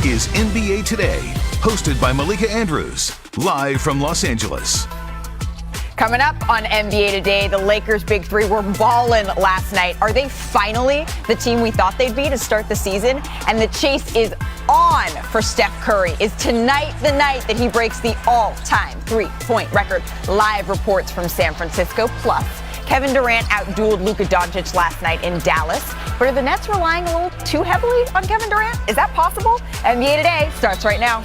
is NBA Today, hosted by Malika Andrews, live from Los Angeles. Coming up on NBA Today, the Lakers' big three were ballin' last night. Are they finally the team we thought they'd be to start the season? And the chase is on for Steph Curry. Is tonight the night that he breaks the all-time three-point record? Live reports from San Francisco. Plus, Kevin Durant outdueled Luka Doncic last night in Dallas. But are the Nets relying a little too heavily on Kevin Durant? Is that possible? NBA Today starts right now.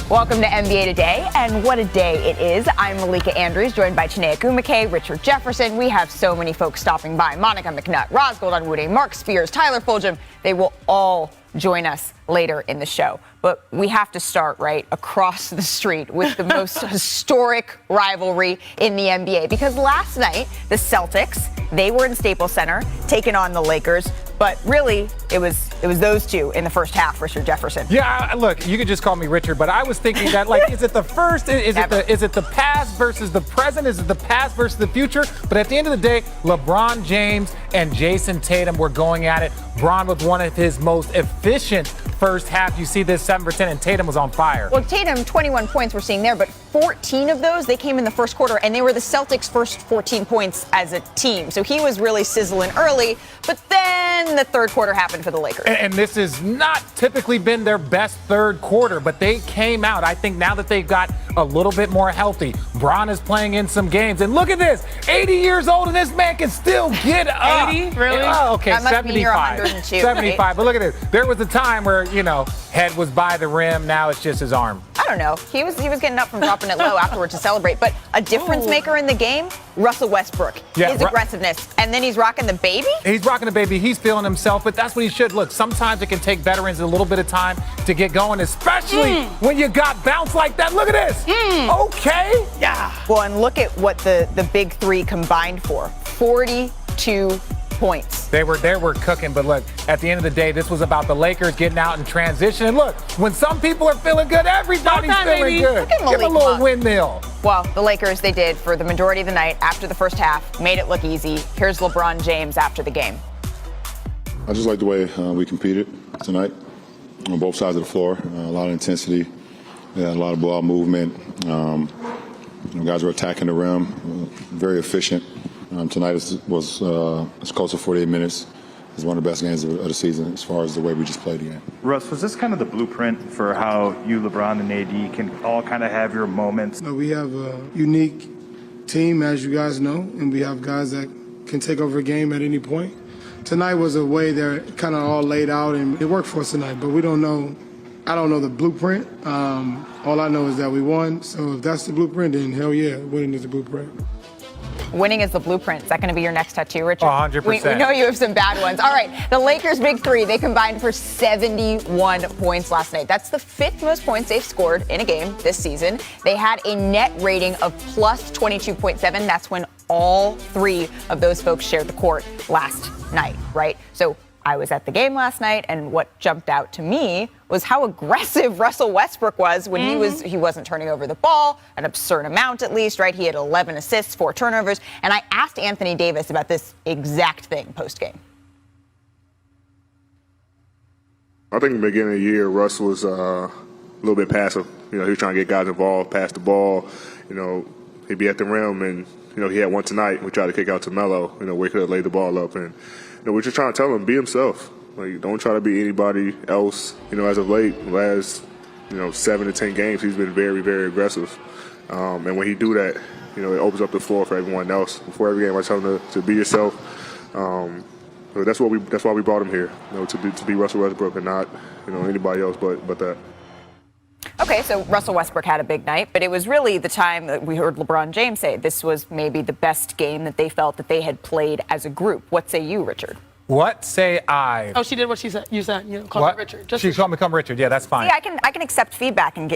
Welcome to NBA Today, and what a day it is. I'm Malika Andrews, joined by Chinea Gumake, Richard Jefferson. We have so many folks stopping by. Monica McNutt, Roz Goldonwude, Mark Spears, Tyler Fulgham. They will all join us later in the show. But we have to start right across the street with the most historic rivalry in the NBA. Because last night, the Celtics, they were in Staples Center taking on the Lakers. But really, it was those two in the first half, Richard Jefferson. Yeah, look, you could just call me Richard, but I was thinking that, like, is it the first? Is it the past versus the present? Is it the past versus the future? But at the end of the day, LeBron James and Jason Tatum were going at it. Bron was one of his most efficient first half. You see this 7 for 10, and Tatum was on fire. Well, Tatum, 21 points we're seeing there, but 14 of those, they came in the first quarter, and they were the Celtics' first 14 points as a team. So he was really sizzling early, but then the third quarter happened for the Lakers. And this has not typically been their best third quarter, but they came out. I think now that they've got a little bit more healthy, Bron is playing in some games. And look at this, 80 years old, and this man can still get up. 80? Really? Oh, okay, that must 75. mean you're 102, 75, right? But look at this. There was a time where, head was by the rim. Now it's just his arm. I don't know. He was getting up from dropping it low afterward to celebrate. But a difference maker in the game, Russell Westbrook. Yeah, his aggressiveness. And then he's rocking the baby? He's rocking the baby. He's feeling himself, but that's what he should. Look, sometimes it can take veterans a little bit of time to get going, especially when you got bounce like that. Look at this. Okay. Yeah. Well, and look at what the big three combined for. 42 points. They were cooking, but look, at the end of the day, this was about the Lakers getting out in transition. And look, when some people are feeling good, everybody's feeling good. Look at Give Malik a little Monk. windmill. Well, the Lakers, they did for the majority of the night after the first half, made it look easy. Here's LeBron James after the game. I just like the way we competed tonight on both sides of the floor. A lot of intensity, a lot of ball movement. Guys were attacking the rim, very efficient. Tonight was as close to 48 minutes. It's one of the best games of the season as far as the way we just played the game. Russ, was this kind of the blueprint for how you, LeBron, and AD can all kind of have your moments? We have a unique team, as you guys know, and we have guys that can take over a game at any point. Tonight was a way they're kind of all laid out, and it worked for us tonight, but we don't know. I don't know the blueprint. All I know is that we won, so if that's the blueprint, then hell yeah, winning is the blueprint. Winning is the blueprint. Is that going to be your next tattoo, Richard? 100%. We know you have some bad ones. All right, the Lakers' big three, they combined for 71 points last night. That's the fifth most points they've scored in a game this season. They had a net rating of plus 22.7. That's when all three of those folks shared the court last night, right? So I was at the game last night, and what jumped out to me was how aggressive Russell Westbrook was when he wasn't turning over the ball, an absurd amount at least, right? He had 11 assists, 4 turnovers, and I asked Anthony Davis about this exact thing post-game. I think in the beginning of the year, Russ was a little bit passive. He was trying to get guys involved, pass the ball. He'd be at the rim, and he had one tonight. We tried to kick out to Melo, where he could have laid the ball up, and we're just trying to tell him, be himself. Like, don't try to be anybody else. As of late, last 7 to 10 games, he's been very, very aggressive. And when he do that, it opens up the floor for everyone else. Before every game, I tell him to be yourself. That's why we brought him here, to be Russell Westbrook and not anybody else but that. Okay, so Russell Westbrook had a big night, but it was really the time that we heard LeBron James say this was maybe the best game that they felt that they had played as a group. What say you, Richard? What say I? Oh, she did what she said. You said, call me Richard. She called me Richard. Yeah, that's fine. Yeah, I can accept feedback and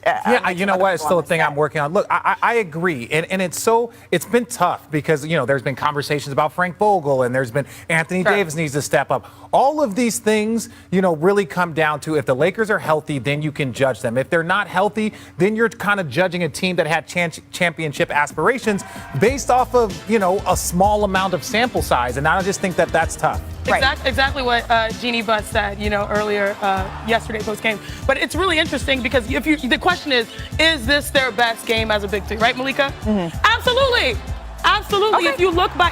yeah, you know what? It's still a thing I'm working on. Look, I agree, and it's been tough because there's been conversations about Frank Vogel, and there's been Anthony Davis needs to step up. All of these things, really come down to if the Lakers are healthy, then you can judge them. If they're not healthy, then you're kind of judging a team that had championship aspirations based off of a small amount of sample size, and I just think that that's tough. tough. Exactly what Jeannie Buss said, earlier yesterday post game. But it's really interesting because the question is this their best game as a Big Three, right, Malika? Mm-hmm. Absolutely. Absolutely. Okay. If you look by,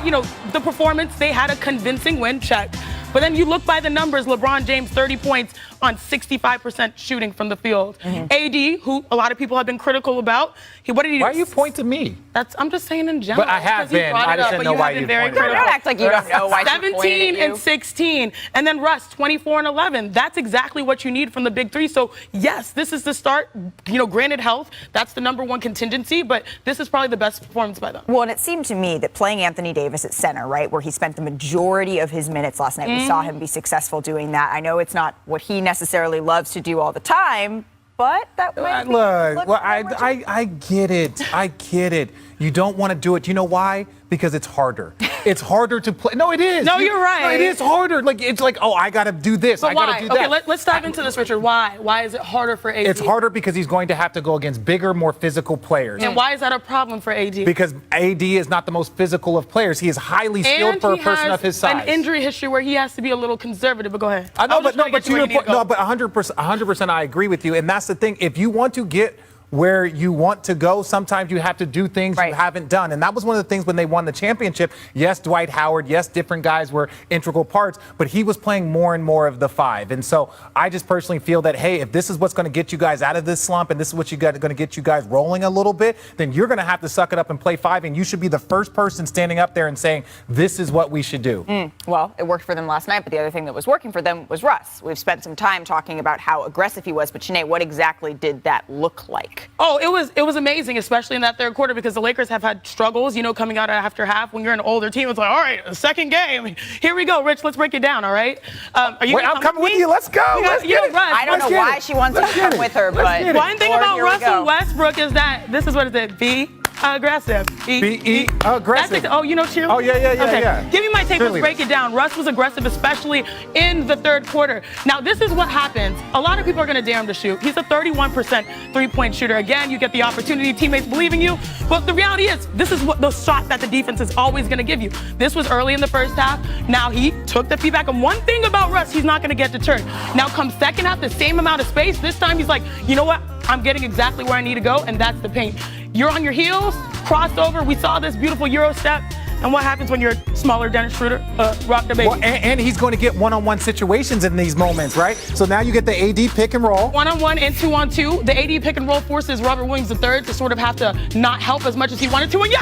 the performance, they had a convincing win, check. But then you look by the numbers, LeBron James, 30 points on 65% shooting from the field. Mm-hmm. AD, who a lot of people have been critical about, what did he do? Why are you pointing to me? I'm just saying in general. But I have because you been. brought I it just up, didn't but know why have been you very pointed critical. Don't act like you don't know why she's 17 pointing at you. and 16. And then Russ, 24 and 11. That's exactly what you need from the Big Three. So, yes, this is the start. Granted health, that's the number one contingency, but this is probably the best performance by them. Well, and it seemed to me that playing Anthony Davis at center, right, where he spent the majority of his minutes last night, we saw him be successful doing that. I know it's not what he necessarily loves to do all the time, but that might be. Look, well, I get it. I get it. You don't want to do it. You know why? Because it's harder. It's harder to play. No, it is. No, you're right. No, it is harder. It's like, oh, I got to do this. But I why? got to do that. Okay, let's dive into this, Richard. Why? Why is it harder for AD? It's harder because he's going to have to go against bigger, more physical players. And why is that a problem for AD? Because AD is not the most physical of players. He is highly skilled for a person of his size. An injury history where he has to be a little conservative. But go ahead. I know, but 100% I agree with you. And that's the thing. If you want to get where you want to go, sometimes you have to do things you haven't done. And that was one of the things when they won the championship. Yes, Dwight Howard, yes, different guys were integral parts, but he was playing more and more of the five. And so I just personally feel that, hey, if this is what's going to get you guys out of this slump and this is what's going to get you guys rolling a little bit, then you're going to have to suck it up and play five. And you should be the first person standing up there and saying, this is what we should do. Well, it worked for them last night, but the other thing that was working for them was Russ. We've spent some time talking about how aggressive he was, but Sinead, what exactly did that look like? Oh, it was amazing, especially in that third quarter, because the Lakers have had struggles, coming out after half. When you're an older team, it's like, all right, a second game. Here we go, Rich. Let's break it down, all right? I'm coming with you. Let's go. Let's get it. I don't know why she wants to come with her, but one thing about Russell Westbrook is that this is what it is. Be aggressive. Be aggressive. Oh, cheer? Oh, yeah. Okay. Give me my tape. Let's break it down. Russ was aggressive, especially in the third quarter. Now, this is what happens. A lot of people are going to dare him to shoot. He's a 31% three-point shooter. Again, you get the opportunity. Teammates believe in you. But the reality is, this is what the shot that the defense is always going to give you. This was early in the first half. Now he took the feedback. And one thing about Russ, he's not going to get deterred. Now, come second half, the same amount of space. This time, he's like, you know what? I'm getting exactly where I need to go, and that's the paint. You're on your heels, crossover. We saw this beautiful Euro step. And what happens when you're smaller Dennis Schroeder? Rock the baby. Well, and he's going to get one-on-one situations in these moments, right? So now you get the AD pick and roll. One-on-one and two-on-two. The AD pick and roll forces Robert Williams III to sort of have to not help as much as he wanted to, and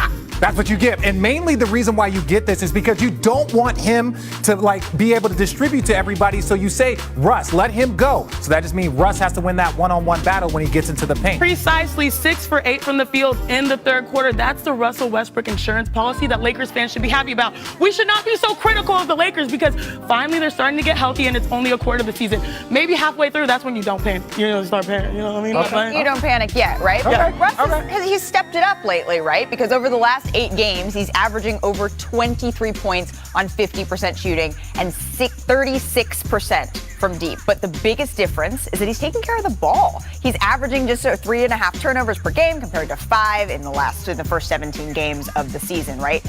that's what you get. And mainly the reason why you get this is because you don't want him to be able to distribute to everybody. So you say, Russ, let him go. So that just means Russ has to win that one-on-one battle when he gets into the paint. Precisely 6 for 8 from the field in the third quarter. That's the Russell Westbrook insurance policy that Lakers fans should be happy about. We should not be so critical of the Lakers because finally they're starting to get healthy and it's only a quarter of the season. Maybe halfway through, that's when you don't panic. Start panicking. You know what I mean? You don't panic yet, right? Okay. Russ he's stepped it up lately, right? Because over the last 8 games, he's averaging over 23 points on 50% shooting and 36% from deep. But the biggest difference is that he's taking care of the ball. He's averaging just 3.5 turnovers per game compared to 5 in the first 17 games of the season, right?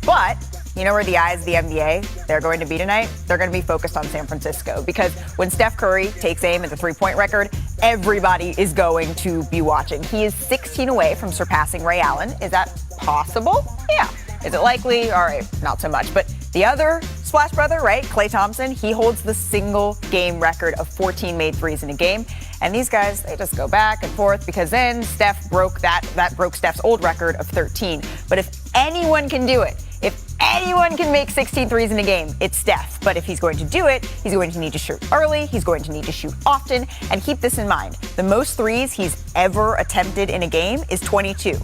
But you know where the eyes of the NBA, they're going to be tonight? They're going to be focused on San Francisco because when Steph Curry takes aim at the three-point record, everybody is going to be watching. He is 16 away from surpassing Ray Allen. Is that possible? Yeah. Is it likely? All right, not so much. But the other Splash brother, right, Klay Thompson, he holds the single game record of 14 made threes in a game. And these guys, they just go back and forth because then Steph broke that broke Steph's old record of 13. But if anyone can do it, if anyone can make 16 threes in a game, it's Steph. But if he's going to do it, he's going to need to shoot early, he's going to need to shoot often, and keep this in mind. The most threes he's ever attempted in a game is 22.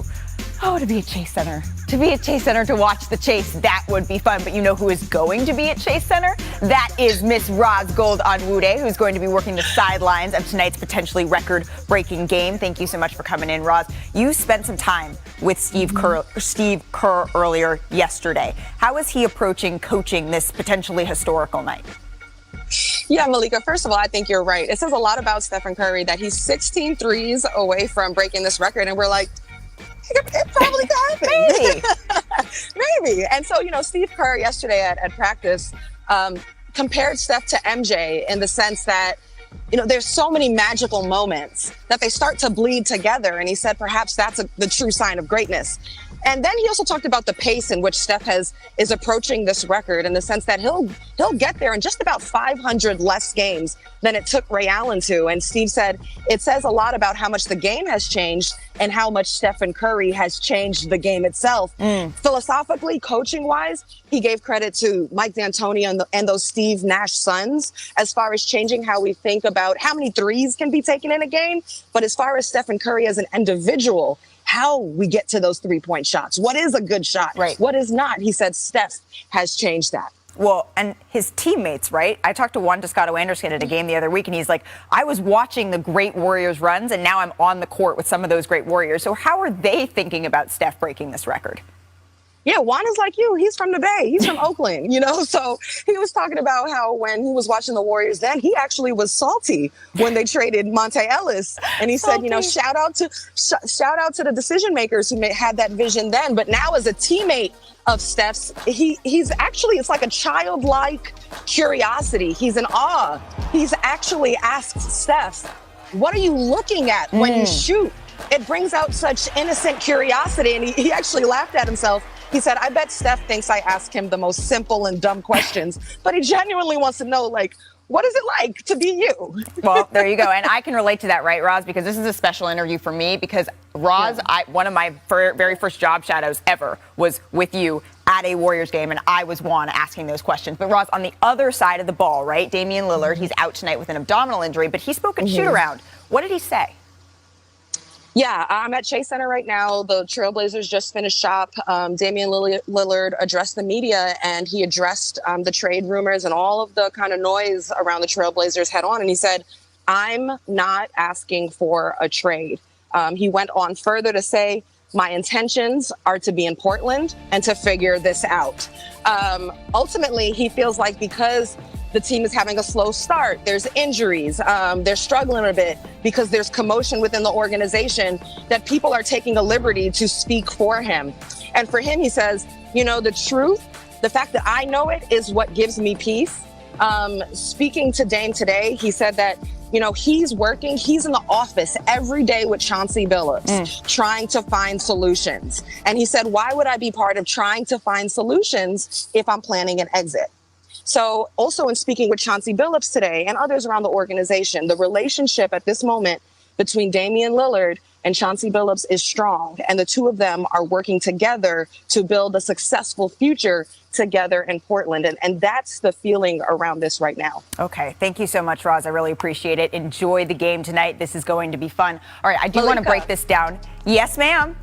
Oh, to be at Chase Center. To be at Chase Center to watch the chase, that would be fun. But you know who is going to be at Chase Center? That is Miss Roz Gold Onwude, who's going to be working the sidelines of tonight's potentially record-breaking game. Thank you so much for coming in, Roz. You spent some time with Steve Kerr earlier yesterday. How is he approaching coaching this potentially historical night? Yeah, Malika, first of all, I think you're right. It says a lot about Stephen Curry that he's 16 threes away from breaking this record, and we're like, it probably could happen. Maybe. Maybe. And so, Steve Kerr yesterday at practice compared Steph to MJ in the sense that, you know, there's so many magical moments that they start to bleed together. And he said perhaps that's the true sign of greatness. And then he also talked about the pace in which Steph is approaching this record, in the sense that he'll get there in just about 500 less games than it took Ray Allen to. And Steve said it says a lot about how much the game has changed and how much Stephen Curry has changed the game itself. Philosophically, coaching-wise, he gave credit to Mike D'Antoni and those Steve Nash sons as far as changing how we think about how many threes can be taken in a game. But as far as Stephen Curry as an individual, how we get to those three-point shots. What is a good shot? Right. What is not? He said Steph has changed that. Well, and his teammates, right? I talked to Juan Toscano Anderson at a game the other week, and he's like, I was watching the great Warriors runs, and now I'm on the court with some of those great Warriors. So how are they thinking about Steph breaking this record? Yeah, Juan is like you. He's from the Bay. He's from Oakland, you know? So he was talking about how when he was watching the Warriors then, he actually was salty when they traded Monte Ellis. And he said, you know, shout out to the decision makers who had that vision then. But now as a teammate of Steph's, he's actually, it's like a childlike curiosity. He's in awe. He's actually asked Steph, what are you looking at when you shoot? It brings out such innocent curiosity. And he actually laughed at himself. He said, I bet Steph thinks I ask him the most simple and dumb questions, but he genuinely wants to know, like, what is it like to be you? Well, there you go. And I can relate to that, right, Roz? Because this is a special interview for me because, Roz, one of my very first job shadows ever was with you at a Warriors game, and I was one asking those questions. But, Roz, on the other side of the ball, right, Damian Lillard, he's out tonight with an abdominal injury, but he spoke at shoot-around. What did he say? Yeah, I'm at Chase Center right now. The Trailblazers just finished shop. Damian Lillard addressed the media, and he addressed the trade rumors and all of the kind of noise around the Trailblazers head on. And he said, I'm not asking for a trade. He went on further to say, my intentions are to be in Portland and to figure this out. Ultimately, he feels like because the team is having a slow start, there's injuries, they're struggling a bit because there's commotion within the organization, that people are taking a liberty to speak for him. And for him, he says, you know, the truth, the fact that I know it is what gives me peace. Speaking to Dame today, he said that, you know, he's in the office every day with Chauncey Billups, trying to find solutions. And he said, why would I be part of trying to find solutions if I'm planning an exit? So also in speaking with Chauncey Billups today and others around the organization, the relationship at this moment between Damian Lillard and Chauncey Billups is strong. And the two of them are working together to build a successful future together in Portland. And that's the feeling around this right now. Okay. Thank you so much, Roz. I really appreciate it. Enjoy the game tonight. This is going to be fun. All right. I do want to break this down. Yes, ma'am.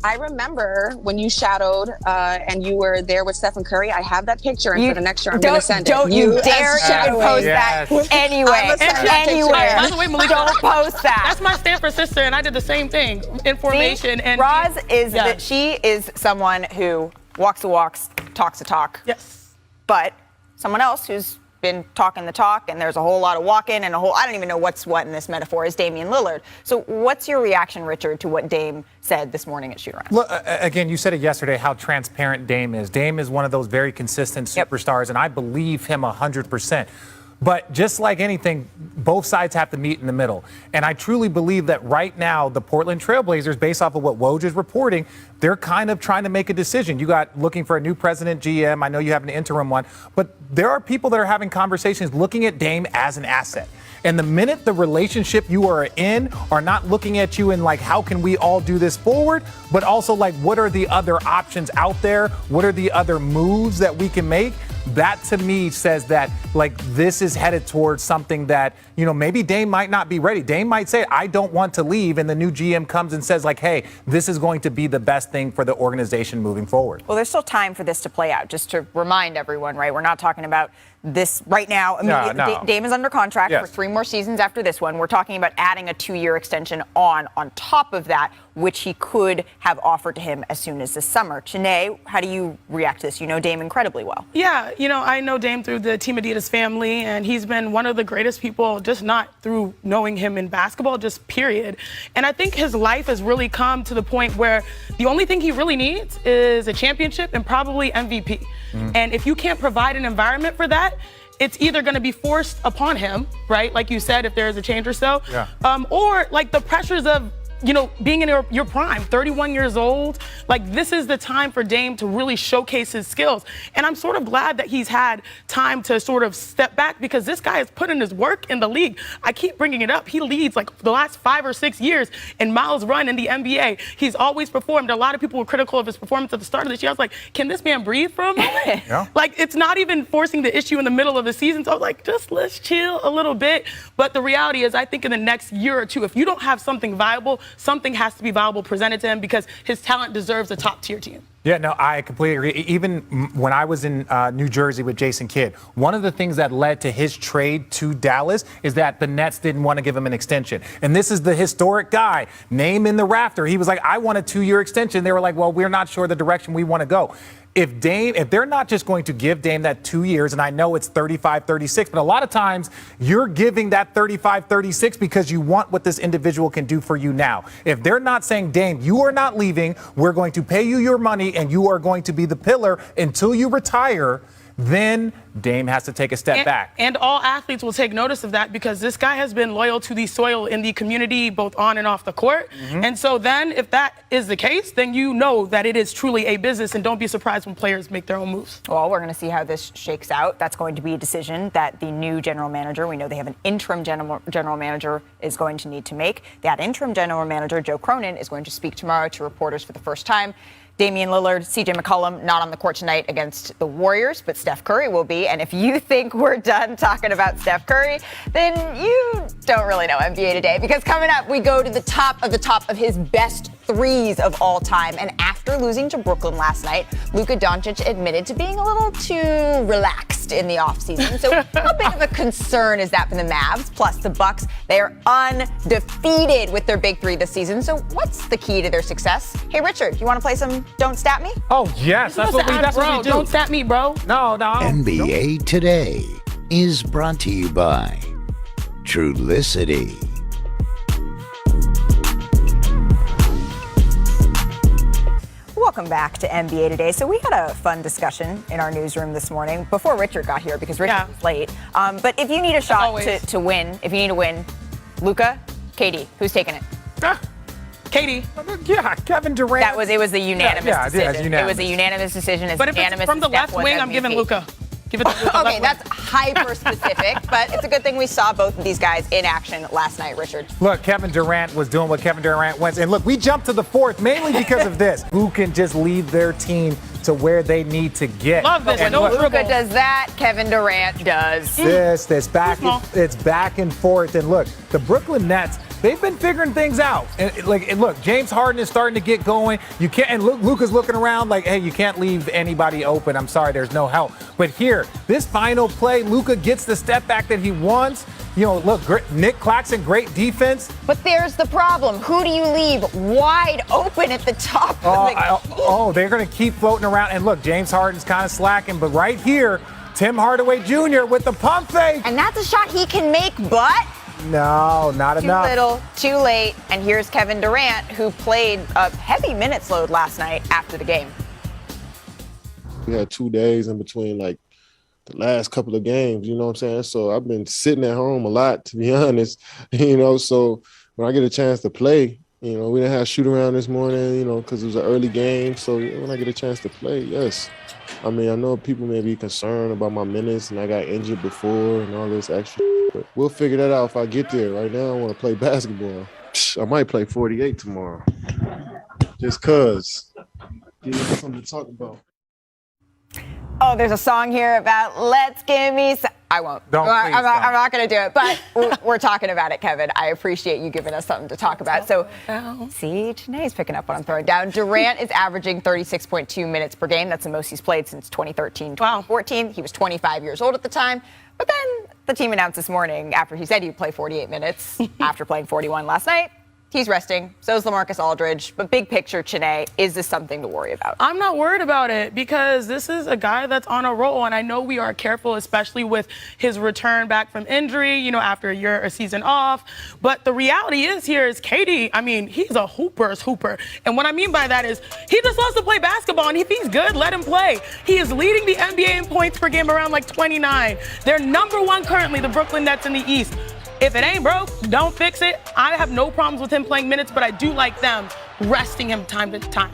I remember when you shadowed and you were there with Stephen Curry. I have that picture, and for the next year, I'm going to send it. Don't you dare even post that anyway. Anywhere. By the way, Malika, don't post that. That's my Stanford sister, and I did the same thing in formation. And Roz is she is someone who walks the walks, talks the talk. Yes. But someone else who's been talking the talk, and there's a whole lot of walking and I don't even know what's what in this metaphor, is Damian Lillard. So what's your reaction, Richard, to what Dame said this morning at shoot-around? Look, again, you said it yesterday how transparent Dame is. Dame is one of those very consistent superstars, and I believe him 100%. But just like anything, both sides have to meet in the middle. And I truly believe that right now, the Portland Trailblazers, based off of what Woj is reporting, they're kind of trying to make a decision. You got looking for a new president, GM. I know you have an interim one. But there are people that are having conversations looking at Dame as an asset. And the minute the relationship you are in are not looking at you and like, how can we all do this forward? But also like, what are the other options out there? What are the other moves that we can make? That to me says that like this is headed towards something that, you know, maybe Dame might not be ready. Dame might say, I don't want to leave. And the new GM comes and says like, hey, this is going to be the best thing for the organization moving forward. Well, there's still time for this to play out. Just to remind everyone, right? We're not talking about this right now. No. Dame is under contract for 3 more seasons after this one. We're talking about adding a 2-year extension on top of that. which he could have offered to him as soon as this summer. Chene, how do you react to this? You know Dame incredibly well. Yeah, I know Dame through the Team Adidas family, and he's been one of the greatest people, just not through knowing him in basketball, just period. And I think his life has really come to the point where the only thing he really needs is a championship and probably MVP. And if you can't provide an environment for that, it's either going to be forced upon him, right? Like you said, if there's a change or so, or like the pressures of being in your prime, 31 years old, like this is the time for Dame to really showcase his skills. And I'm sort of glad that he's had time to sort of step back because this guy has put in his work in the league. I keep bringing it up. He leads like the last 5 or 6 years in miles run in the NBA. He's always performed. A lot of people were critical of his performance at the start of this year. I was like, can this man breathe for a moment? Like it's not even forcing the issue in the middle of the season. So I was like, just let's chill a little bit. But the reality is I think in the next year or two, if you don't have something viable, something has to be viable presented to him because his talent deserves a top-tier team. Yeah, no, I completely agree. Even when I was in New Jersey with Jason Kidd, one of the things that led to his trade to Dallas is that the Nets didn't want to give him an extension. And this is the historic guy, name in the rafter. He was like, I want a 2-year extension. They were like, well, we're not sure the direction we want to go. If they're not just going to give Dame that 2 years, and I know it's 35, 36, but a lot of times you're giving that 35, 36 because you want what this individual can do for you now. If they're not saying, Dame, you are not leaving, we're going to pay you your money and you are going to be the pillar until you retire, then Dame has to take a step back. And all athletes will take notice of that because this guy has been loyal to the soil in the community, both on and off the court. And so then if that is the case, then you know that it is truly a business and don't be surprised when players make their own moves. Well, we're going to see how this shakes out. That's going to be a decision that the new general manager, we know they have an interim general manager, is going to need to make. That interim general manager, Joe Cronin, is going to speak tomorrow to reporters for the first time. Damian Lillard, CJ McCollum, not on the court tonight against the Warriors, but Steph Curry will be. And if you think we're done talking about Steph Curry, then you don't really know NBA Today. Because coming up, we go to the top of his best threes of all time. And after losing to Brooklyn last night, Luka Doncic admitted to being a little too relaxed in the offseason. So how big of a concern is that for the Mavs? Plus the Bucks, they are undefeated with their big three this season. So what's the key to their success? Hey, Richard, you want to play some Don't Stat Me? Oh, yes. That's what we do. Don't stat me, bro. No. NBA Today is brought to you by Trulicity. Welcome back to NBA Today. So we had a fun discussion in our newsroom this morning before Richard got here because Richard was late. But if you need a shot to win, if you need to win, Luka, KD, who's taking it? KD. Yeah, Kevin Durant. It was a unanimous decision. Unanimous. It was a unanimous decision. But if it's from the left wing, I'm giving Luka. Give it to Luka. Okay, that's hyper specific, but it's a good thing we saw both of these guys in action last night, Richard. Look, Kevin Durant was doing what Kevin Durant wants. And look, we jumped to the fourth mainly because of this. Who can just lead their team to where they need to get? Love this. When Luka does that, Kevin Durant does. It's back and forth. And look, the Brooklyn Nets, they've been figuring things out. And look, James Harden is starting to get going. You can't, and Luka's looking around like, hey, you can't leave anybody open. I'm sorry, there's no help. But here, this final play, Luka gets the step back that he wants. Look, Nick Claxton, great defense. But there's the problem. Who do you leave wide open at the top of the key? They're going to keep floating around. And look, James Harden's kind of slacking. But right here, Tim Hardaway Jr. with the pump fake. And that's a shot he can make, but... No, not enough. Too little, too late. And here's Kevin Durant, who played a heavy minutes load last night after the game. We had 2 days in between, the last couple of games, you know what I'm saying? So I've been sitting at home a lot, to be honest, So when I get a chance to play, we didn't have shoot around this morning, because it was an early game. So when I get a chance to play, yes. I mean, I know people may be concerned about my minutes and I got injured before and all this extra, but we'll figure that out if I get there. Right now, I want to play basketball. I might play 48 tomorrow. Just cause. Give me something to talk about. Oh, there's a song here about let's give me some. I won't. I'm not going to do it, but we're talking about it, Kevin. I appreciate you giving us something to talk about. So, see, Janae's picking up what I'm throwing down. Durant is averaging 36.2 minutes per game. That's the most he's played since 2013, 2014. He was 25 years old at the time. But then the team announced this morning, after he said he'd play 48 minutes, after playing 41 last night, He's resting. So is LaMarcus Aldridge. But big picture, Chiney, is this something to worry about? I'm not worried about it because this is a guy that's on a roll. And I know we are careful, especially with his return back from injury, after a year or season off. But the reality is KD, he's a hooper's hooper. And what I mean by that is he just loves to play basketball. And if he's good, let him play. He is leading the NBA in points per game around 29. They're number one currently, the Brooklyn Nets in the East. If it ain't broke, don't fix it. I have no problems with him playing minutes, but I do like them resting him time to time,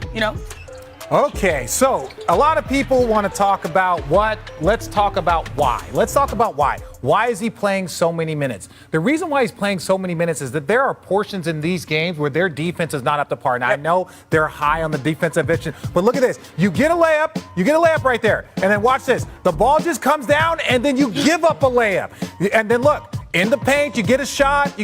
Okay, so a lot of people want to talk about what? Let's talk about why. Let's talk about why. Why is he playing so many minutes? The reason why he's playing so many minutes is that there are portions in these games where their defense is not up to par. Now, I know they're high on the defensive vision, but look at this. You get a layup right there, and then watch this. The ball just comes down, and then you give up a layup. And then look, in the paint, you get a shot.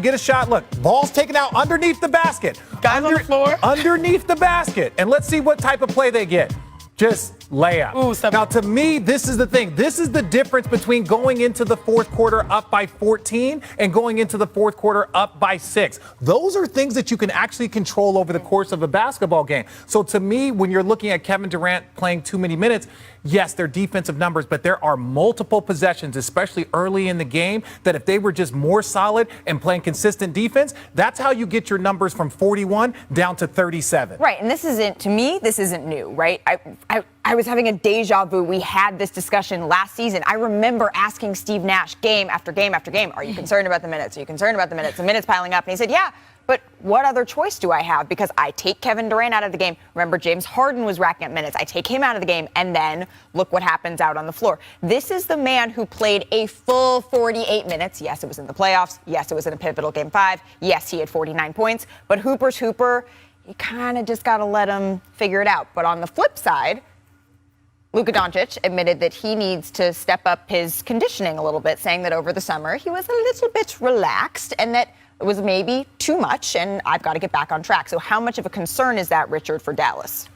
Look, ball's taken out underneath the basket. Guys on the floor. Underneath the basket. And let's see what type of play they get. Just layup. Ooh, now, to me, this is the thing. This is the difference between going into the fourth quarter up by 14 and going into the fourth quarter up by 6. Those are things that you can actually control over the course of a basketball game. So to me, when you're looking at Kevin Durant playing too many minutes, yes, they're defensive numbers, but there are multiple possessions, especially early in the game, that if they were just more solid and playing consistent defense, that's how you get your numbers from 41 down to 37. Right, and this isn't new, right? I was having a deja vu. We had this discussion last season. I remember asking Steve Nash game after game after game, are you concerned about the minutes? Are you concerned about the minutes? The minutes piling up. And he said, yeah, but what other choice do I have? Because I take Kevin Durant out of the game. Remember, James Harden was racking up minutes. I take him out of the game, and then look what happens out on the floor. This is the man who played a full 48 minutes. Yes, it was in the playoffs. Yes, it was in a pivotal Game 5. Yes, he had 49 points. But Hooper's Hooper, you kind of just got to let him figure it out. But on the flip side, Luka Doncic admitted that he needs to step up his conditioning a little bit, saying that over the summer he was a little bit relaxed and that it was maybe too much, and I've got to get back on track. So how much of a concern is that, Richard, for Dallas?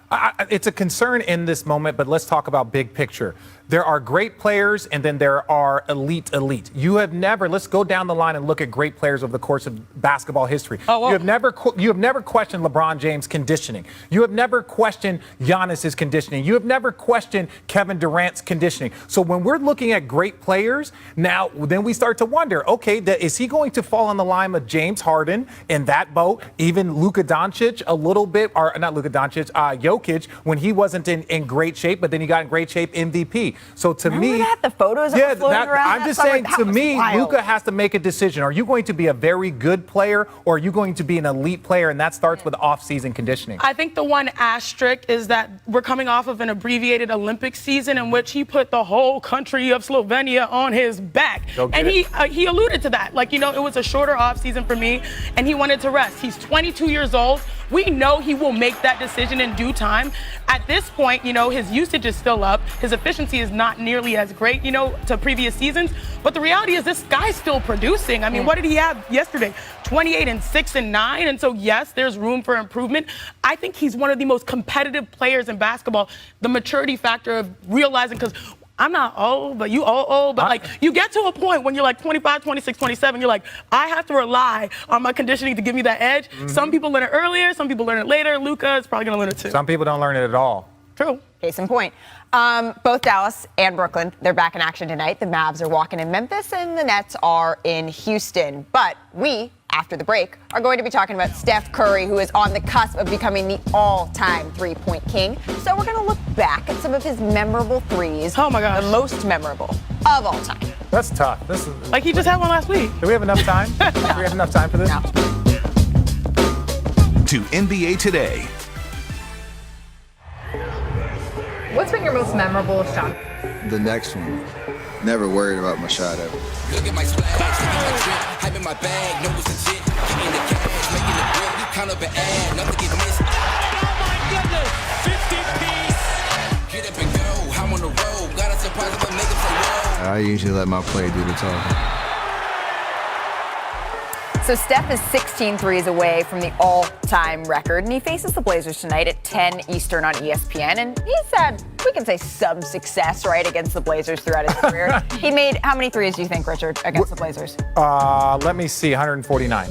It's a concern in this moment, but let's talk about big picture. There are great players, and then there are elite. Let's go down the line and look at great players over the course of basketball history. You have never questioned LeBron James' conditioning. You have never questioned Giannis's conditioning. You have never questioned Kevin Durant's conditioning. So when we're looking at great players, now then we start to wonder, okay, is he going to fall on the line of James Harden in that boat? Even Luka Doncic a little bit, or not Luka Doncic, Jokic, when he wasn't in great shape, but then he got in great shape, MVP. So to Remember me, that? The photos that were floating around. I'm just saying, to me, wild. Luka has to make a decision. Are you going to be a very good player, or are you going to be an elite player? And that starts with off-season conditioning. I think the one asterisk is that we're coming off of an abbreviated Olympic season in which he put the whole country of Slovenia on his back. And he alluded to that. It was a shorter off-season for me, and he wanted to rest. He's 22 years old. We know he will make that decision in due time. At this point, his usage is still up. His efficiency is not nearly as great, to previous seasons. But the reality is this guy's still producing. What did he have yesterday? 28 and 6 and 9. And so, yes, there's room for improvement. I think he's one of the most competitive players in basketball. The maturity factor of realizing, because I'm not old, but you all old. But you get to a point when you're 25, 26, 27, you're like, I have to rely on my conditioning to give me that edge. Mm-hmm. Some people learn it earlier. Some people learn it later. Luka is probably going to learn it too. Some people don't learn it at all. True. Case in point. Both Dallas and Brooklyn, they're back in action tonight. The Mavs are walking in Memphis and the Nets are in Houston. But we, after the break, are going to be talking about Steph Curry, who is on the cusp of becoming the all-time three-point king. So we're going to look back at some of his memorable threes. Oh, my gosh. The most memorable of all time. That's tough. This is he just had one last week. Do we have enough time? Do we have enough time for this? No. To NBA Today. What's been your most memorable shot? The next one. Never worried about my shot ever. Look at my splash, hype in my bag, know it's legit. Getting the cash, making the grip, count up an ad, nothing get missed. Oh my goodness, 50 piece. Get up and go, I'm on the road, got a surprise, but make them say whoa. I usually let my play do the talking. So Steph is 16 threes away from the all-time record, and he faces the Blazers tonight at 10 Eastern on ESPN. And he's had, we can say, some success, right, against the Blazers throughout his career. He made, how many threes do you think, Richard, against the Blazers? Let me see, 149.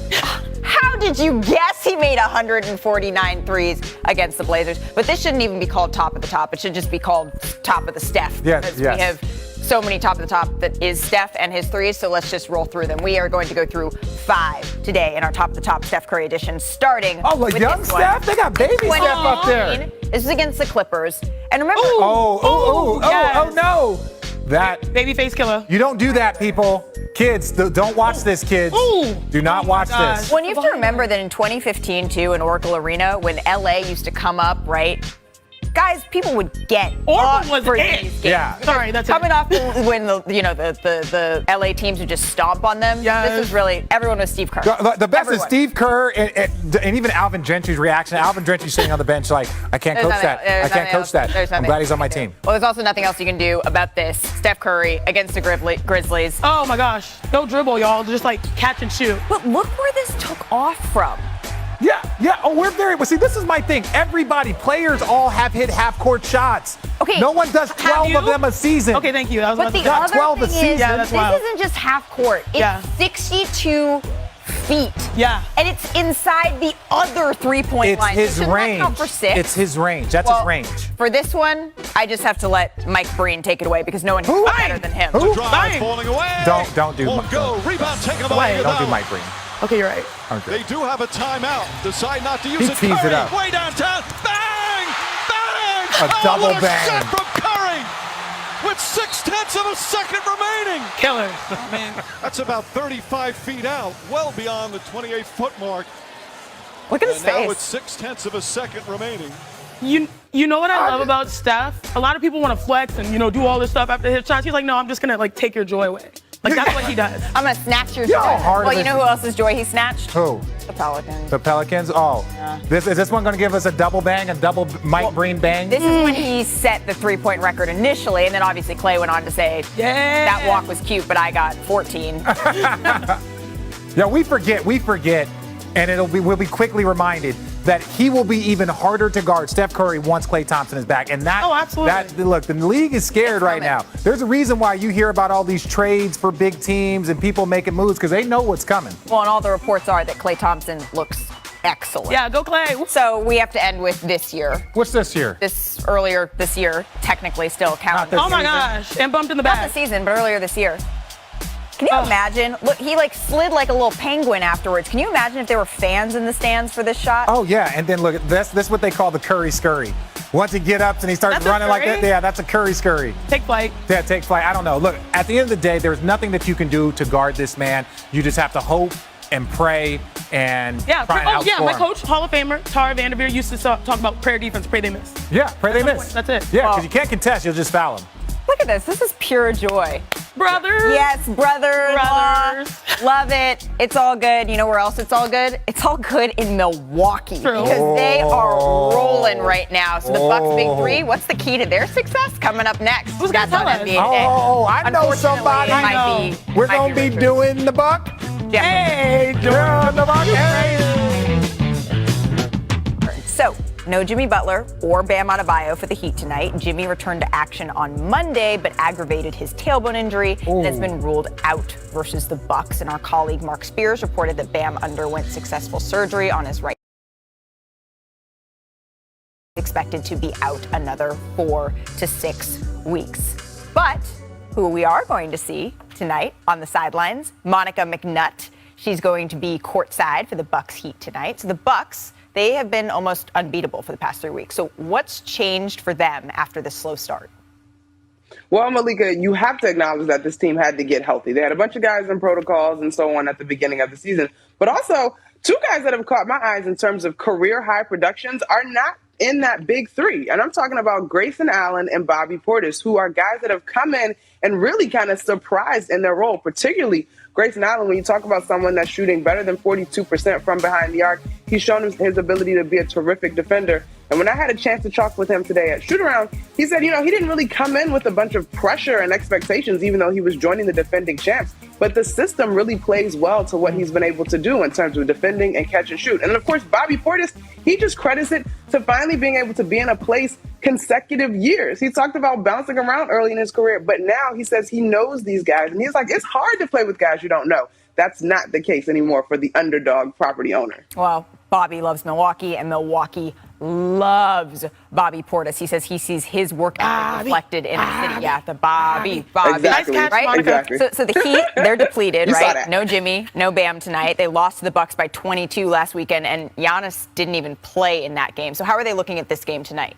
How did you guess Yes, he made 149 threes against the Blazers, but this shouldn't even be called top of the top. It should just be called top of the Steph. Yes, because yes. we have so many top of the top that is Steph and his threes, so let's just roll through them. We are going to go through 5 today in our top of the top Steph Curry edition, starting with young this Steph? one. They got baby Steph up there. This is against the Clippers. And remember, oh no. That baby face killer. You don't do that, people. Kids, don't watch this, kids. Do not watch this. Well, you have to remember that in 2015, too, in Oracle Arena, when LA used to come up, right? Guys, people would get Oracle was for it. these games. Yeah. Sorry, that's coming it. off when the LA teams would just stomp on them. Yes. This was really everyone was Steve Kerr. The best Everyone. is Steve Kerr and even Alvin Gentry's reaction. Alvin Gentry sitting on the bench like, I can't There's coach that. nothing- I can't coach that. there's I'm nothing glad he's on my else you can team. do. Well, there's also nothing else you can do about this. Steph Curry against the Grizzlies. Oh my gosh. No dribble, y'all. Just like catch and shoot. But look where this took off from. Yeah. Oh, we're very. Well, see, this is my thing. Players all have hit half-court shots. Okay. No one does 12 of them a season. Okay, thank you. That was But the Not other 12 a thing season. is, Yeah, that's this wild. isn't just half court. It's Yeah. 62 feet. Yeah. And it's inside the other three-point It's line. his So shouldn't that range. count for 6? It's his range. That's Well, his range. For this one, I just have to let Mike Breen take it away because no one Who? is better than him. Who? Drive falling away. Don't do. Won't go. Rebound taken away. Don't do Mike Breen. Okay, you're right. Okay. They do have a timeout. Decide not to use He it. tees it Curry, up. way downtown. Bang! Bang! A double what a bang. shot from Curry with 0.6 of a second remaining. Killer. I mean, that's about 35 feet out, well beyond the 28-foot mark. Look at his Now face. with 0.6 of a second remaining. You know what I love about Steph? A lot of people want to flex and do all this stuff after his shots. He's like, no, I'm just gonna take your joy away. Like that's what he does. I'm going to snatch your Yo, joy. hard Well, of you it. know who else's joy he snatched? Who? The Pelicans. The Pelicans? Oh. Yeah. Is this one going to give us a double bang, a double Mike Breen bang? This is when he set the three-point record initially, and then obviously Clay went on to say, that walk was cute, but I got 14. Yeah, we forget, and we'll be quickly reminded that he will be even harder to guard, Steph Curry, once Klay Thompson is back. And absolutely. Look, the league is scared right now. There's a reason why you hear about all these trades for big teams and people making moves because they know what's coming. Well, and all the reports are that Klay Thompson looks excellent. Yeah, go Clay. So we have to end with this year. What's this year? Earlier this year, technically still counting. Oh my gosh, and bumped in the Not back. the season, but earlier this year. Can you imagine? Look, he slid like a little penguin afterwards. Can you imagine if there were fans in the stands for this shot? Oh, yeah, and then look, this is what they call the Curry scurry. Once he get up and he starts That's a running like scurry? that, yeah, that's a Curry scurry. Take flight. Yeah, take flight. I don't know. Look, at the end of the day, there's nothing that you can do to guard this man. You just have to hope and pray and try and outscore my him. coach, Hall of Famer, Tara Vanderveer, used to talk about prayer defense, pray they miss. Yeah, pray they miss. That's it. Yeah, because you can't contest, you'll just foul him. Look at this. This is pure joy. Brothers. Yes, brothers. Love it. It's all good. You know where else it's all good? It's all good in Milwaukee. True. Because they are rolling right now. So the Bucks' big three, what's the key to their success? Coming up next. Who's gonna That's on tell us? NBA Today. Oh, I know Unfortunately, somebody. it might be- We're might going to be Richard. doing the buck. Yeah. Hey, Doing the buck. So, no Jimmy Butler or Bam Adebayo for the Heat tonight. Jimmy returned to action on Monday, but aggravated his tailbone injury and has been ruled out versus the Bucks. And our colleague Mark Spears reported that Bam underwent successful surgery on his right. Expected to be out another 4 to 6 weeks. But who we are going to see tonight on the sidelines, Monica McNutt. She's going to be courtside for the Bucks Heat tonight. So the Bucks, they have been almost unbeatable for the past 3 weeks. So what's changed for them after this slow start? Well, Malika, you have to acknowledge that this team had to get healthy. They had a bunch of guys in protocols and so on at the beginning of the season. But also, two guys that have caught my eyes in terms of career high productions are not in that big three. And I'm talking about Grayson Allen and Bobby Portis, who are guys that have come in and really kind of surprised in their role, particularly Grayson Allen. When you talk about someone that's shooting better than 42% from behind the arc, he's shown his ability to be a terrific defender. And when I had a chance to talk with him today at shoot-around, he said, he didn't really come in with a bunch of pressure and expectations, even though he was joining the defending champs. But the system really plays well to what he's been able to do in terms of defending and catch and shoot. And then, of course, Bobby Portis, he just credits it to finally being able to be in a place consecutive years. He talked about bouncing around early in his career, but now he says he knows these guys. And he's like, it's hard to play with guys you don't know. That's not the case anymore for the underdog property owner. Well, Bobby loves Milwaukee, and Milwaukee loves Bobby Portis. He says he sees his work ethic reflected in the city. Yeah, the Bobby. Exactly. Nice catch, right? Monica. So the Heat, they're depleted, You saw right? that. No Jimmy, no Bam tonight. They lost to the Bucks by 22 last weekend, and Giannis didn't even play in that game. So how are they looking at this game tonight?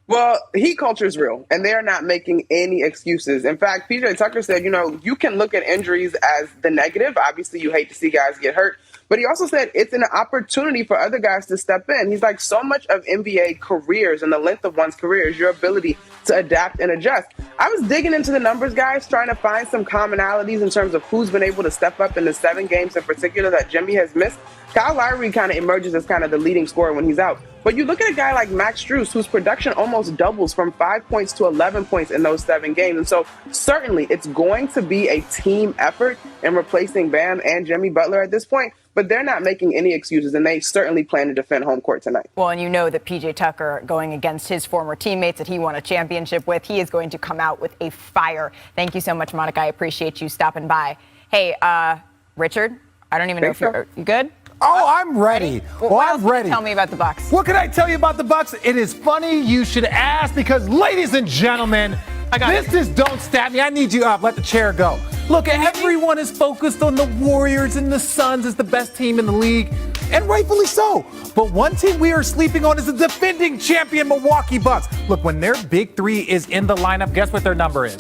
Well, Heat culture is real, and they are not making any excuses. In fact, PJ Tucker said, you can look at injuries as the negative. Obviously, you hate to see guys get hurt. But he also said it's an opportunity for other guys to step in. He's like, so much of NBA careers and the length of one's career is your ability to adapt and adjust. I was digging into the numbers, guys, trying to find some commonalities in terms of who's been able to step up in the 7 games in particular that Jimmy has missed. Kyle Lowry kind of emerges as kind of the leading scorer when he's out. But you look at a guy like Max Strus, whose production almost doubles from 5 points to 11 points in those 7 games. And so certainly it's going to be a team effort in replacing Bam and Jimmy Butler at this point. But they're not making any excuses, and they certainly plan to defend home court tonight. Well, and you know that PJ Tucker, going against his former teammates that he won a championship with, he is going to come out with a fire. Thank you so much, Monica. I appreciate you stopping by. Hey, Richard, I don't even know if you good? Oh, I'm ready. Well, I'm ready. Tell me about the Bucks. What can I tell you about the Bucks? It is funny you should ask because, ladies and gentlemen, this is Don't Stab Me. I need you up. Let the chair go. Look, everyone is focused on the Warriors and the Suns as the best team in the league, and rightfully so. But one team we are sleeping on is the defending champion Milwaukee Bucks. Look, when their big 3 is in the lineup, guess what their number is?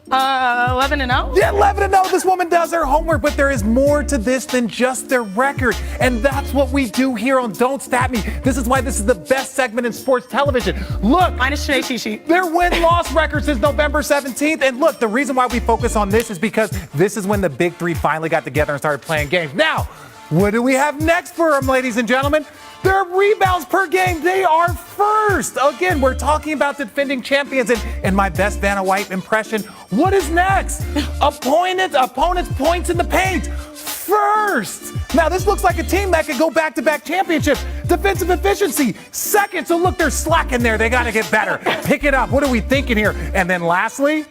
11-0? Yeah, 11-0. This woman does her homework, but there is more to this than just their record. And that's what we do here on Don't Stab Me. This is why this is the best segment in sports television. Look. Minus Shea Shishi. Their win-loss record since November 17th. And look, the reason why we focus on this is because this is when the big 3 finally got together and started playing games. Now, what do we have next for them, ladies and gentlemen? Their rebounds per game, they are first. Again, we're talking about defending champions. And my best Vanna White impression, what is next? Opponent's points in the paint, first. Now, this looks like a team that could go back-to-back championships. Defensive efficiency, second. So, look, they're slacking there. They got to get better. Pick it up. What are we thinking here? And then lastly,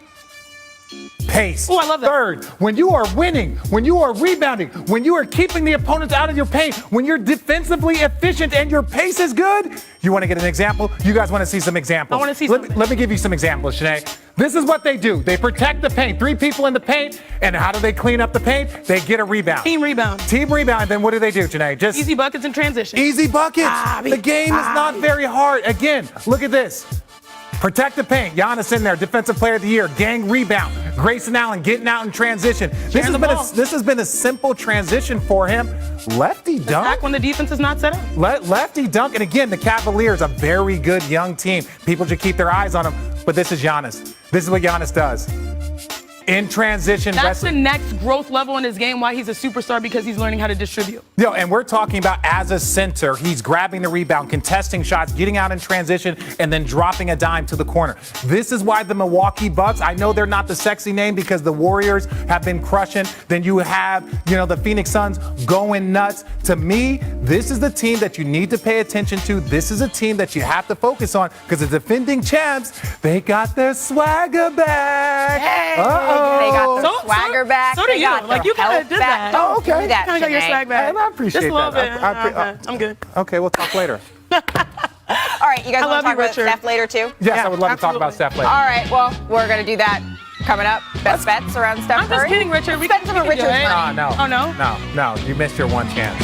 pace. Oh, I love that. Third, when you are winning, when you are rebounding, when you are keeping the opponents out of your paint, when you're defensively efficient and your pace is good, you want to get an example? You guys want to see some examples? I want to see something. Let me give you some examples, Shanae. This is what they do. They protect the paint. 3 people in the paint. And how do they clean up the paint? They get a rebound. Team rebound. Team rebound. Then what do they do, Janae? Just easy buckets in transition. Easy buckets. The game is not very hard. Again, look at this. Protect the paint. Giannis in there, Defensive Player of the Year. Gang rebound. Grayson Allen getting out in transition. This has been a simple transition for him. Lefty dunk. Back when the defense is not set up. Lefty dunk. And again, the Cavaliers, a very good young team. People should keep their eyes on them. But this is Giannis. This is what Giannis does. In transition. That's the next growth level in his game, why he's a superstar, because he's learning how to distribute. And we're talking about as a center, he's grabbing the rebound, contesting shots, getting out in transition, and then dropping a dime to the corner. This is why the Milwaukee Bucks, I know they're not the sexy name because the Warriors have been crushing. Then you have, the Phoenix Suns going nuts. To me, this is the team that you need to pay attention to. This is a team that you have to focus on because the defending champs, they got their swagger back. Hey. They got the swagger back. So do you. Like, you kind of did that. Oh, okay. You kind of got your swag back. I appreciate Just a little that. bit. I'm good. Okay, we'll talk later. All right, you guys want to talk about Steph later, too? Yes, I would love to talk about Steph later. All right, well, we're going to do that coming up. Best bets around Steph Curry. I'm just kidding, Richard. We spend some of Richard's money. No. Oh, no? No, you missed your one chance.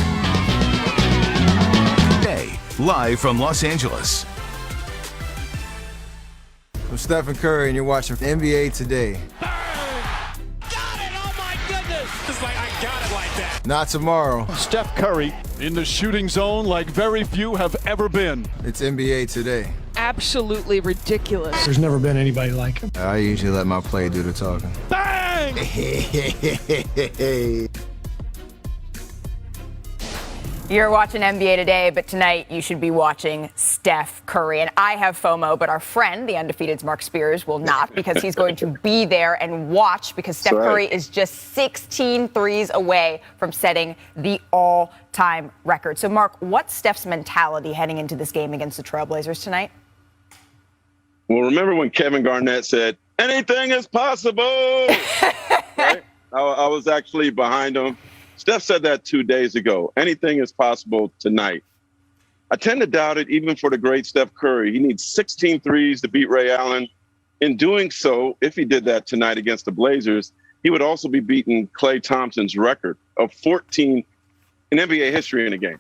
Today, live from Los Angeles. I'm Stephen Curry, and you're watching NBA Today. Not tomorrow. Steph Curry in the shooting zone like very few have ever been. It's NBA Today. Absolutely ridiculous. There's never been anybody like him. I usually let my play do the talking. Bang! You're watching NBA Today, but tonight you should be watching Steph Curry. And I have FOMO, but our friend, the undefeated Mark Spears, will not because he's going to be there and watch because Steph Curry is just 16 threes away from setting the all-time record. So, Mark, what's Steph's mentality heading into this game against the Trailblazers tonight? Well, remember when Kevin Garnett said, anything is possible, right? I was actually behind him. Steph said that 2 days ago. Anything is possible tonight. I tend to doubt it even for the great Steph Curry. He needs 16 threes to beat Ray Allen. In doing so, if he did that tonight against the Blazers, he would also be beating Klay Thompson's record of 14 in NBA history in a game.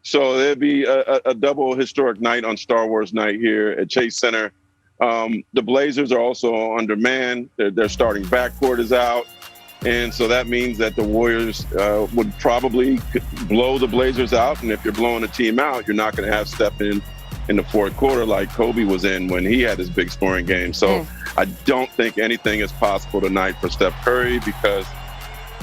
So there'd be a double historic night on Star Wars night here at Chase Center. The Blazers are also undermanned. Their starting backcourt is out. And so that means that the Warriors would probably blow the Blazers out. And if you're blowing a team out, you're not going to have Steph in the fourth quarter like Kobe was in when he had his big scoring game. So I don't think anything is possible tonight for Steph Curry because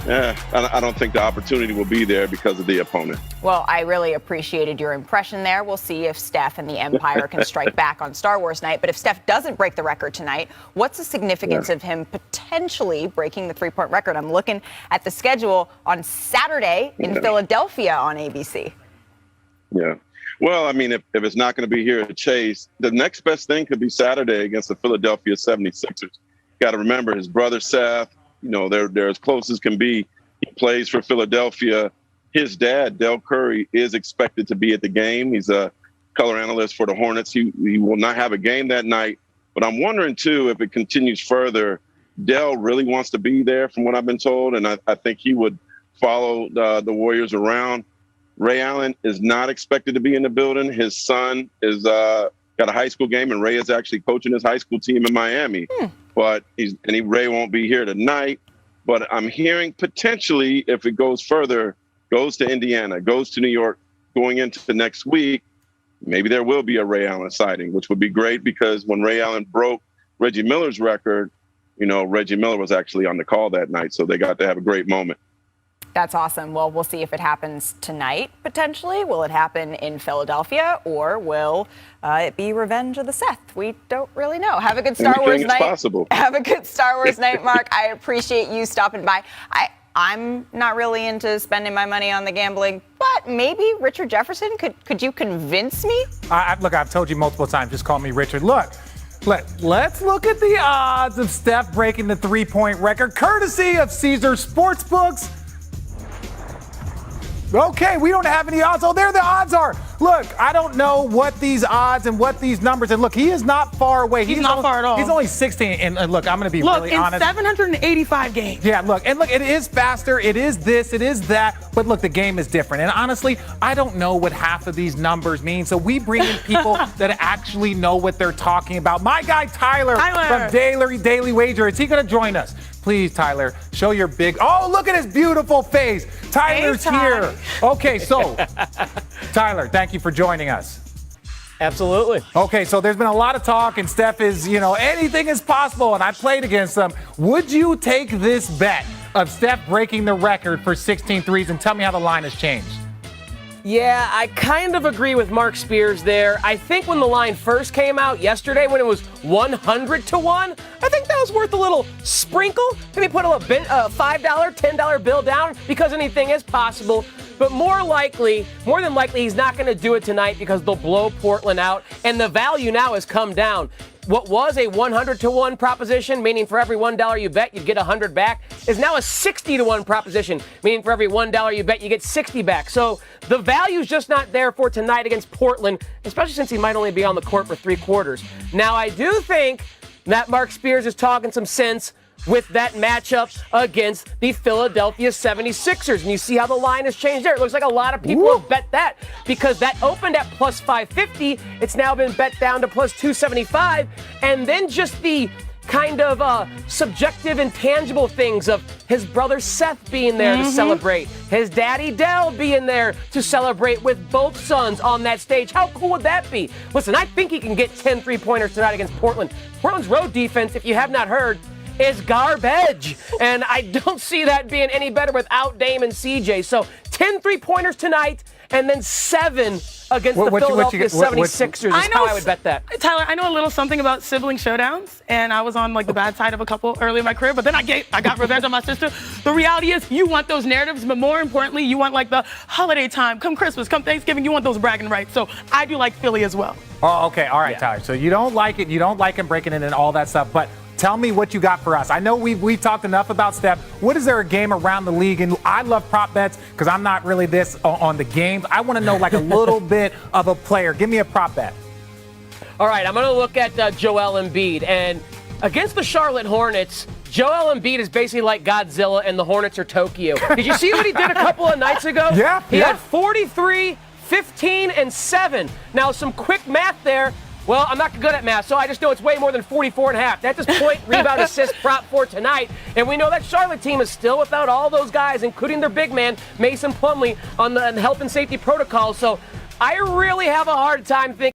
I don't think the opportunity will be there because of the opponent. Well, I really appreciated your impression there. We'll see if Steph and the Empire can strike back on Star Wars night. But if Steph doesn't break the record tonight, what's the significance of him potentially breaking the three-point record? I'm looking at the schedule on Saturday in Philadelphia on ABC. Yeah. Well, I mean, if it's not going to be here at Chase, the next best thing could be Saturday against the Philadelphia 76ers. Got to remember his brother Seth, they're as close as can be. He plays for Philadelphia. His dad, Del Curry, is expected to be at the game. He's a color analyst for the Hornets. He will not have a game that night. But I'm wondering, too, if it continues further, Del really wants to be there from what I've been told, and I think he would follow the Warriors around. Ray Allen is not expected to be in the building. His son is got a high school game, and Ray is actually coaching his high school team in Miami. But Ray won't be here tonight. But I'm hearing potentially, if it goes further, goes to Indiana, goes to New York, going into the next week, maybe there will be a Ray Allen sighting, which would be great because when Ray Allen broke Reggie Miller's record, Reggie Miller was actually on the call that night. So they got to have a great moment. That's awesome. Well, we'll see if it happens tonight, potentially. Will it happen in Philadelphia, or will it be revenge of the Seth? We don't really know. Have a good Star Wars night. Possible. Have a good Star Wars night, Mark. I appreciate you stopping by. I'm not really into spending my money on the gambling, but maybe Richard Jefferson, could you convince me? Look, I've told you multiple times, just call me Richard. Let's look at the odds of Steph breaking the three-point record, courtesy of Caesars Sportsbooks. Okay, we don't have any odds. Oh, there the odds are. Look, I don't know what these odds and what these numbers. And look, he is not far away. He's not far at all. He's only 16. And look, I'm going to be really honest. Look, in 785 games. Yeah, look, it is faster. It is this. It is that. But look, the game is different. And honestly, I don't know what half of these numbers mean. So we bring in people that actually know what they're talking about. My guy Tyler from Daily Wager. Is he going to join us? Please, Tyler, show your big. Oh, look at his beautiful face. Tyler's here. Okay, so, Tyler, thank you for joining us. Absolutely. Okay, so there's been a lot of talk, and Steph is, anything is possible, and I played against them. Would you take this bet of Steph breaking the record for 16 threes, and tell me how the line has changed? Yeah, I kind of agree with Mark Spears there. I think when the line first came out yesterday, when it was 100-1, I think that was worth a little sprinkle. Maybe put a $5, $10 bill down because anything is possible. But more than likely, he's not going to do it tonight because they'll blow Portland out, and the value now has come down. What was a 100-1 proposition, meaning for every $1 you bet, you'd get 100 back, is now a 60-1 proposition, meaning for every $1 you bet, you get 60 back. So the value's just not there for tonight against Portland, especially since he might only be on the court for 3 quarters. Now, I do think that Mark Spears is talking some sense with that matchup against the Philadelphia 76ers. And you see how the line has changed there. It looks like a lot of people have bet that because that opened at plus 550. It's now been bet down to plus 275. And then just the kind of subjective and tangible things of his brother Seth being there to celebrate, his daddy Del being there to celebrate with both sons on that stage. How cool would that be? Listen, I think he can get 10 3-pointers tonight against Portland. Portland's road defense, if you have not heard, is garbage. And I don't see that being any better without Dame and CJ. So 10 3-pointers tonight and then 7 against the Philadelphia 76ers is how I would bet that. Tyler, I know a little something about sibling showdowns, and I was on like the bad side of a couple early in my career, but then I got revenge on my sister. The reality is you want those narratives, but more importantly, you want like the holiday time, come Christmas, come Thanksgiving, you want those bragging rights. So I do like Philly as well. Oh, okay. All right, Tyler. So you don't like it. You don't like him breaking in and all that stuff, but tell me what you got for us. I know we've talked enough about Steph. What is there a game around the league? And I love prop bets because I'm not really this on the games. I want to know like a little bit of a player. Give me a prop bet. All right, I'm going to look at Joel Embiid. And against the Charlotte Hornets, Joel Embiid is basically like Godzilla and the Hornets are Tokyo. Did you see what he did a couple of nights ago? Yeah. He had 43, 15, and 7. Now, some quick math there. Well, I'm not good at math, so I just know it's way more than 44 and a half. That's his point, rebound, assist, prop for tonight. And we know that Charlotte team is still without all those guys, including their big man, Mason Plumlee, on the health and safety protocols. So I really have a hard time thinking